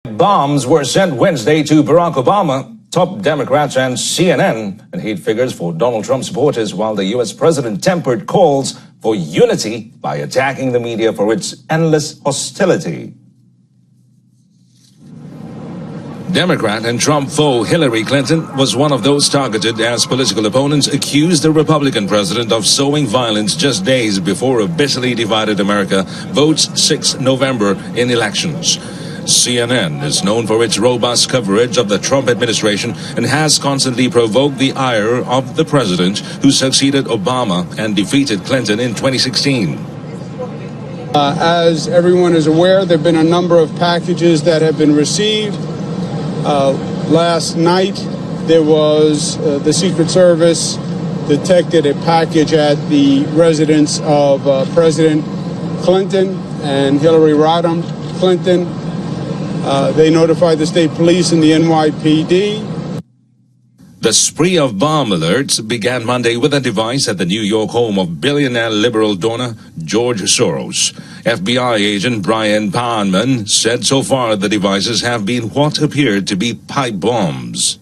Bombs were sent Wednesday to Barack Obama, top Democrats and CNN, and hate figures for Donald Trump supporters, while the U.S. president tempered calls for unity by attacking the media for its endless hostility. Democrat and Trump foe Hillary Clinton was one of those targeted as political opponents accused the Republican president of sowing violence just days before a bitterly divided America votes 6 November in elections. CNN is known for its robust coverage of the Trump administration and has constantly provoked the ire of the president who succeeded Obama and defeated Clinton in 2016. As everyone is aware, there have been a number of packages that have been received. Last night, there was the Secret Service detected a package at the residence of President Clinton and Hillary Rodham Clinton. They notified the state police and the NYPD. The spree of bomb alerts began Monday with a device at the New York home of billionaire liberal donor George Soros. FBI agent Brian Parman said so far the devices have been what appeared to be pipe bombs.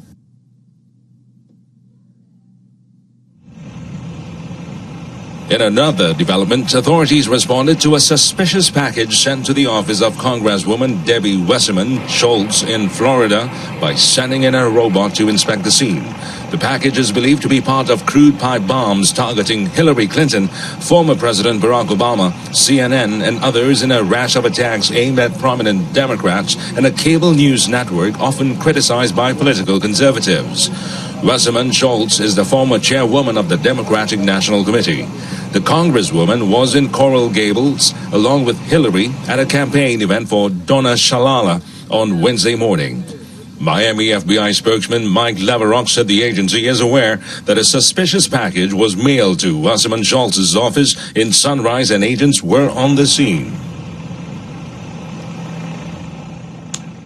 In another development, authorities responded to a suspicious package sent to the office of Congresswoman Debbie Wasserman Schultz in Florida by sending in a robot to inspect the scene. The package is believed to be part of crude pipe bombs targeting Hillary Clinton, former President Barack Obama, CNN, and others in a rash of attacks aimed at prominent Democrats and a cable news network often criticized by political conservatives. Wasserman Schultz is the former chairwoman of the Democratic National Committee. The Congresswoman was in Coral Gables along with Hillary at a campaign event for Donna Shalala on Wednesday morning. Miami FBI spokesman Mike Laverock said the agency is aware that a suspicious package was mailed to Wasserman Schultz's office in Sunrise and agents were on the scene.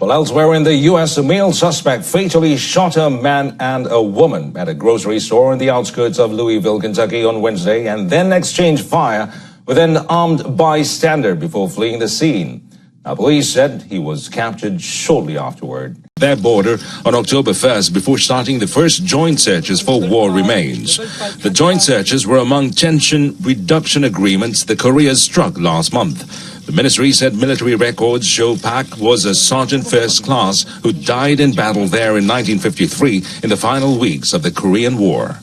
Well, elsewhere in the U.S., a male suspect fatally shot a man and a woman at a grocery store in the outskirts of Louisville, Kentucky on Wednesday, and then exchanged fire with an armed bystander before fleeing the scene. Now, police said he was captured shortly afterward. That border on October 1st before starting the first joint searches for war remains. The joint searches were among tension reduction agreements the Koreas struck last month. The ministry said military records show Pak was a sergeant first class who died in battle there in 1953 in the final weeks of the Korean War.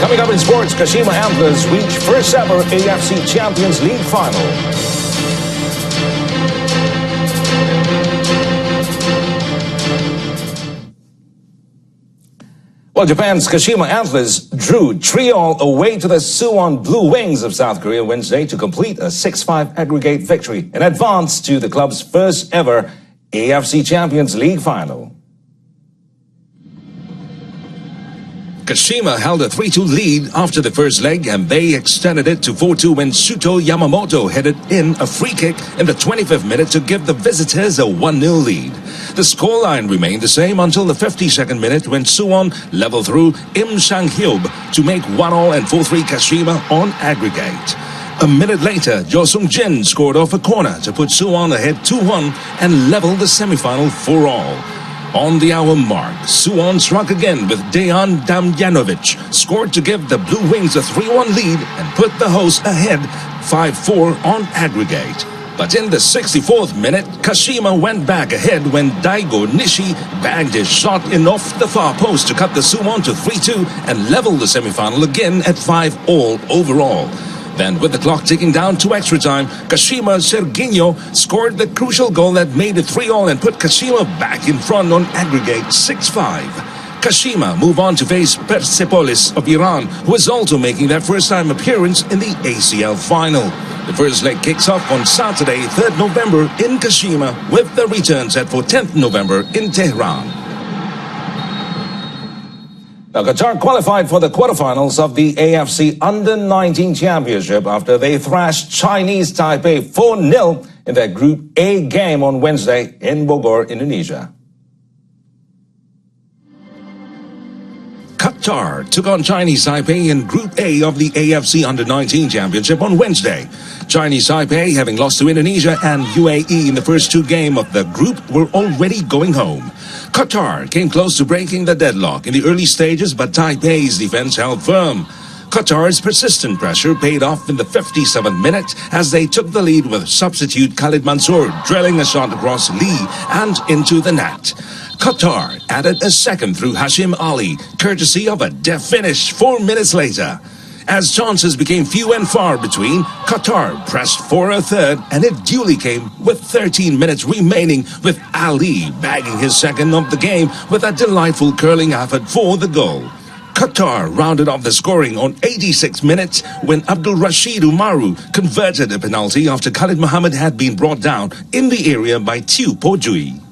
Coming up in sports, Kashima Antlers reach first ever AFC Champions League final. Well, Japan's Kashima Antlers drew 3-3 away to the Suwon Blue Wings of South Korea Wednesday to complete a 6-5 aggregate victory and advance to the club's first ever AFC Champions League final. Kashima held a 3-2 lead after the first leg, and they extended it to 4-2 when Shuto Yamamoto headed in a free kick in the 25th minute to give the visitors a 1-0 lead. The scoreline remained the same until the 52nd minute when Suwon leveled through Im Sang-hyub to make 1-0 and 4-3 Kashima on aggregate. A minute later, Jo Sung-jin scored off a corner to put Suwon ahead 2-1 and leveled the semifinal 4-4. On the hour mark, Suwon struck again with Dejan Damjanovic, scored to give the Blue Wings a 3-1 lead and put the hosts ahead 5-4 on aggregate. But in the 64th minute, Kashima went back ahead when Daigo Nishi bagged his shot in off the far post to cut the Suwon to 3-2 and level the semifinal again at 5-all overall. Then, with the clock ticking down to extra time, Kashima Serginho scored the crucial goal that made it 3-all and put Kashima back in front on aggregate 6-5. Kashima move on to face Persepolis of Iran, who is also making their first-time appearance in the ACL final. The first leg kicks off on Saturday, 3rd November in Kashima, with the return set for 10th November in Tehran. Now, Qatar qualified for the quarterfinals of the AFC Under-19 Championship after they thrashed Chinese Taipei 4-0 in their Group A game on Wednesday in Bogor, Indonesia. Qatar took on Chinese Taipei in Group A of the AFC Under-19 Championship on Wednesday. Chinese Taipei, having lost to Indonesia and UAE in the first two games of the group, were already going home. Qatar came close to breaking the deadlock in the early stages, but Taipei's defense held firm. Qatar's persistent pressure paid off in the 57th minute as they took the lead with substitute Khalid Mansour drilling a shot across Lee and into the net. Qatar added a second through Hashim Ali, courtesy of a deft finish 4 minutes later. As chances became few and far between, Qatar pressed for a third, and it duly came with 13 minutes remaining, with Ali bagging his second of the game with a delightful curling effort for the goal. Qatar rounded off the scoring on 86 minutes when Abdul Rashid Umaru converted a penalty after Khalid Mohammed had been brought down in the area by Tiu Pojui.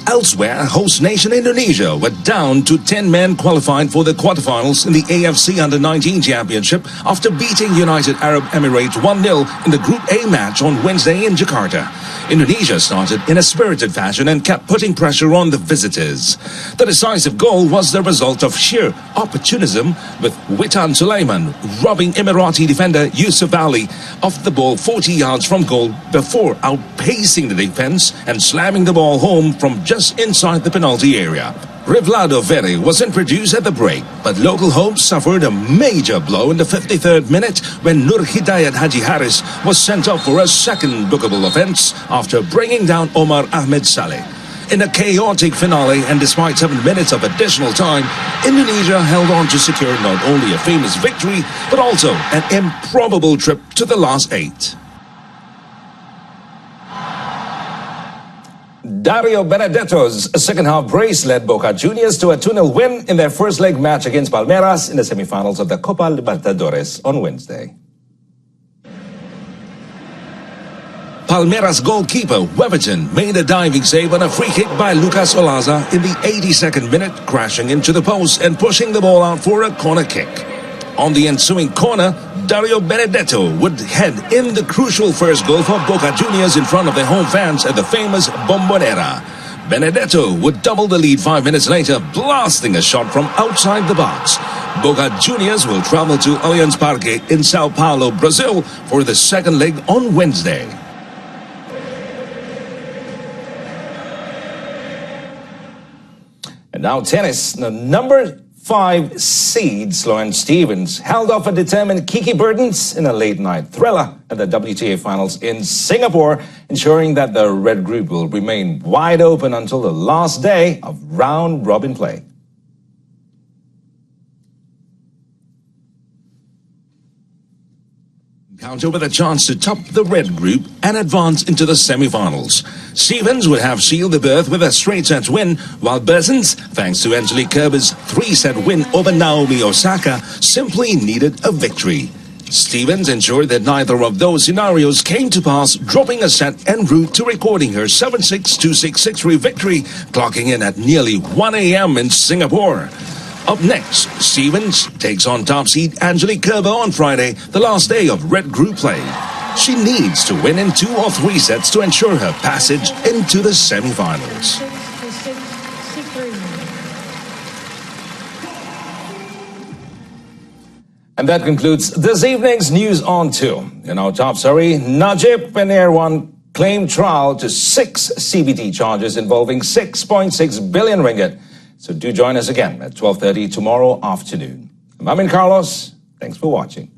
Elsewhere, host nation Indonesia were down to 10 men qualified for the quarterfinals in the AFC Under-19 Championship after beating United Arab Emirates 1-0 in the Group A match on Wednesday in Jakarta. Indonesia started in a spirited fashion and kept putting pressure on the visitors. The decisive goal was the result of sheer opportunism, with Witan Sulaiman robbing Emirati defender Yusuf Ali off the ball 40 yards from goal before outpacing the defense and slamming the ball home from just inside the penalty area. Rivlado Vere was introduced at the break, but local hopes suffered a major blow in the 53rd minute when Nur Hidayat Haji Haris was sent off for a second bookable offence after bringing down Omar Ahmed Saleh. In a chaotic finale, and despite 7 minutes of additional time, Indonesia held on to secure not only a famous victory, but also an improbable trip to the last 8. Dario Benedetto's second-half brace led Boca Juniors to a 2-0 win in their first leg match against Palmeiras in the semifinals of the Copa Libertadores on Wednesday. Palmeiras goalkeeper Weverton made a diving save on a free kick by Lucas Olaza in the 82nd minute, crashing into the post and pushing the ball out for a corner kick. On the ensuing corner, Dario Benedetto would head in the crucial first goal for Boca Juniors in front of their home fans at the famous Bombonera. Benedetto would double the lead 5 minutes later, blasting a shot from outside the box. Boca Juniors will travel to Allianz Parque in Sao Paulo, Brazil for the second leg on Wednesday. And now tennis. The number 5 seed Sloane Stephens held off a determined Kiki Bertens in a late-night thriller at the WTA Finals in Singapore, ensuring that the red group will remain wide open until the last day of round-robin play. Encounter with a chance to top the red group and advance into the semi-finals. Stephens would have sealed the berth with a straight-set win, while Bertens, thanks to Angelique Kerber's 3-set win over Naomi Osaka, simply needed a victory. Stephens ensured that neither of those scenarios came to pass, dropping a set en route to recording her 7-6, 2-6, 6-3 victory, clocking in at nearly 1 a.m. in Singapore. Up next, Stephens takes on top seed Angelique Kerber on Friday, the last day of red group play. She needs to win in 2 or 3 sets to ensure her passage into the semifinals. And that concludes this evening's News on 2. In our top story, Najib and Erwan claim trial to 6 CBT charges involving 6.6 billion ringgit. So do join us again at 12:30 tomorrow afternoon. I'm Amin Carlos. Thanks for watching.